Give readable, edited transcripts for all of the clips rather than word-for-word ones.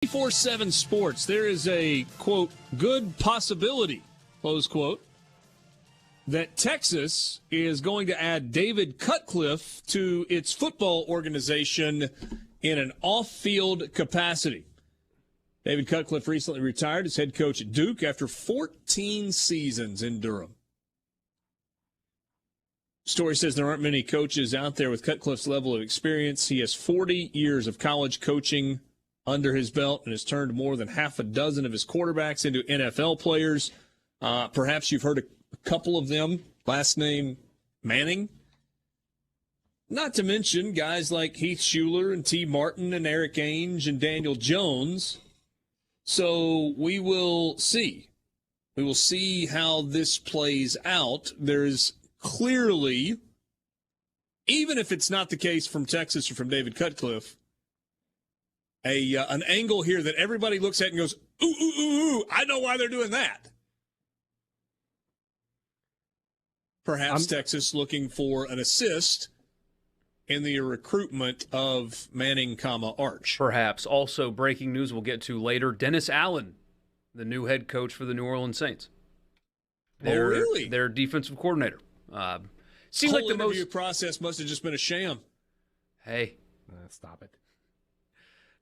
24/7 Sports, there is a, quote, good possibility, close quote, that Texas is going to add David Cutcliffe to its football organization in an off-field capacity. David Cutcliffe recently retired as head coach at Duke after 14 seasons in Durham. Story says there aren't many coaches out there with Cutcliffe's level of experience. He has 40 years of college coaching under his belt and has turned more than half a dozen of his quarterbacks into NFL players. Perhaps you've heard a couple of them. Last name Manning. Not to mention guys like Heath Shuler and T. Martin and Eric Ainge and Daniel Jones. So we will see. We will see how this plays out. There's clearly, even if it's not the case from Texas or from David Cutcliffe, an angle here that everybody looks at and goes, ooh, ooh, ooh, ooh, I know why they're doing that. Perhaps Texas looking for an assist in the recruitment of Manning, Arch. Perhaps. Also, breaking news we'll get to later, Dennis Allen, the new head coach for the New Orleans Saints. Really? Their defensive coordinator. Seems like the interview process must have just been a sham. Hey. Stop it.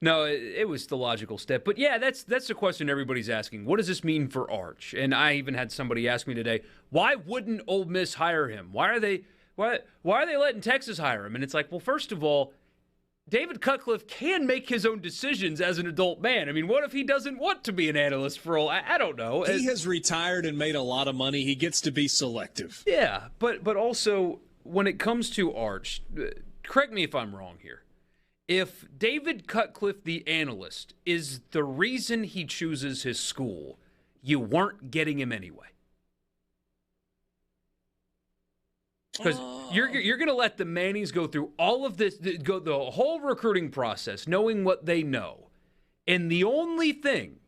No, it was the logical step. But, yeah, that's the question everybody's asking. What does this mean for Arch? And I even had somebody ask me today, why wouldn't Ole Miss hire him? Why are they letting Texas hire him? And it's like, well, first of all, David Cutcliffe can make his own decisions as an adult man. I mean, what if he doesn't want to be an analyst for Ole? I don't know. He has retired and made a lot of money. He gets to be selective. Yeah, but also when it comes to Arch, correct me if I'm wrong here. If David Cutcliffe, the analyst, is the reason he chooses his school, you weren't getting him anyway. Because you're going to let the Mannings go through all of this, go the whole recruiting process, knowing what they know. And the only thing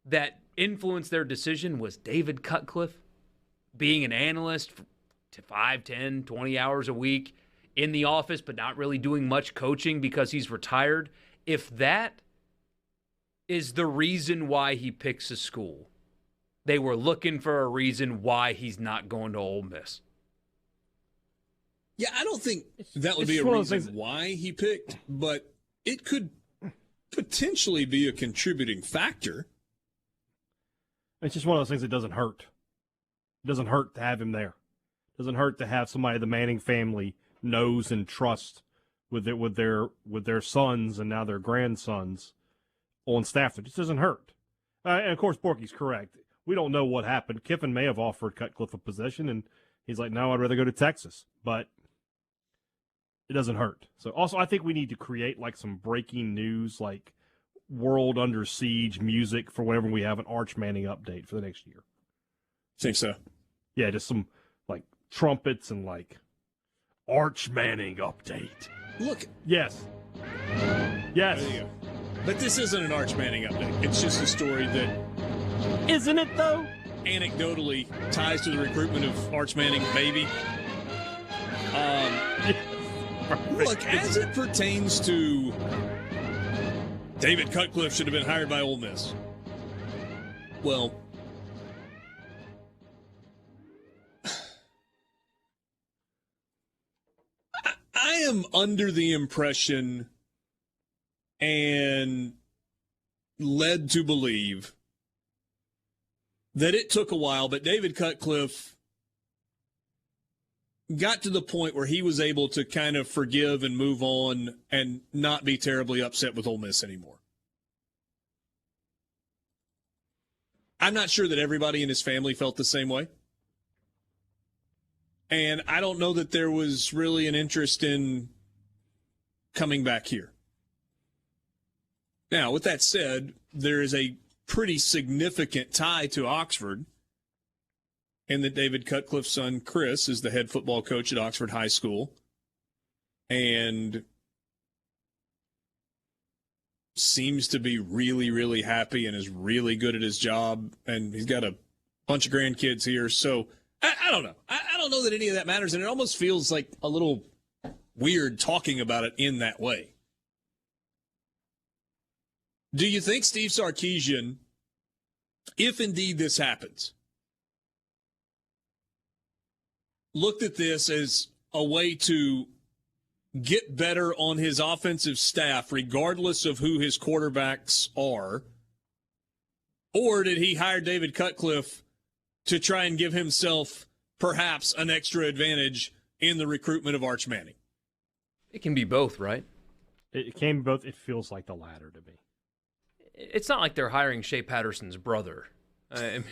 that influenced their decision was David Cutcliffe being an analyst to 5, 10, 20 hours a week in the office, but not really doing much coaching because he's retired. If that is the reason why he picks a school, they were looking for a reason why he's not going to Ole Miss. Yeah, I don't think that would be a reason why he picked, but it could potentially be a contributing factor. It's just one of those things that doesn't hurt. It doesn't hurt to have him there. It doesn't hurt to have somebody the Manning family knows and trusts with their sons and now their grandsons on staff. It just doesn't hurt. And of course, Borky's correct. We don't know what happened. Kiffin may have offered Cutcliffe a position, and he's like, no, I'd rather go to Texas. But it doesn't hurt. So also, I think we need to create like some breaking news, like world under siege music for whenever we have an Arch Manning update for the next year. Think so? Yeah, just some like trumpets and like Arch Manning update. Look. Yes. Yes. There you go. But this isn't an Arch Manning update. It's just a story that... Isn't it, though? Anecdotally ties to the recruitment of Arch Manning's baby. Look, as it pertains to David Cutcliffe should have been hired by Ole Miss. Well... I am under the impression and led to believe that it took a while, but David Cutcliffe got to the point where he was able to kind of forgive and move on and not be terribly upset with Ole Miss anymore. I'm not sure that everybody in his family felt the same way. And I don't know that there was really an interest in coming back here. Now, with that said, there is a pretty significant tie to Oxford in that David Cutcliffe's son, Chris, is the head football coach at Oxford High School and seems to be really, really happy and is really good at his job. And he's got a bunch of grandkids here. So I don't know. I don't know that any of that matters. And it almost feels like a little weird talking about it in that way. Do you think Steve Sarkisian, if indeed this happens, looked at this as a way to get better on his offensive staff, regardless of who his quarterbacks are? Or did he hire David Cutcliffe to try and give himself perhaps an extra advantage in the recruitment of Arch Manning? It can be both, right? It can be both. It feels like the latter to me. It's not like they're hiring Shea Patterson's brother. I mean,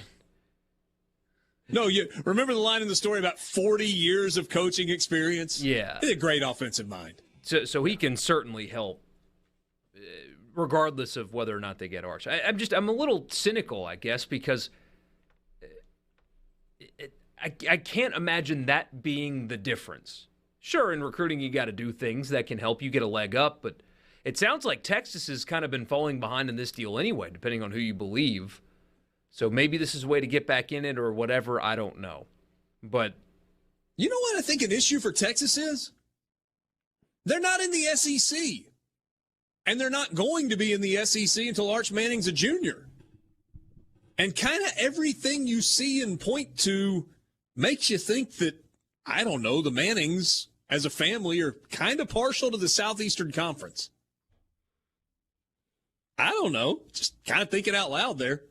no, you remember the line in the story about 40 years of coaching experience? Yeah. He's a great offensive mind. So he can certainly help, regardless of whether or not they get Arch. I'm a little cynical, I guess, because I can't imagine that being the difference. Sure, in recruiting you got to do things that can help you get a leg up, but it sounds like Texas has kind of been falling behind in this deal anyway, depending on who you believe. So maybe this is a way to get back in it or whatever, I don't know. But you know what I think an issue for Texas is? They're not in the SEC. And they're not going to be in the SEC until Arch Manning's a junior. And kind of everything you see and point to makes you think that, I don't know, the Mannings as a family are kind of partial to the Southeastern Conference. I don't know. Just kind of thinking out loud there.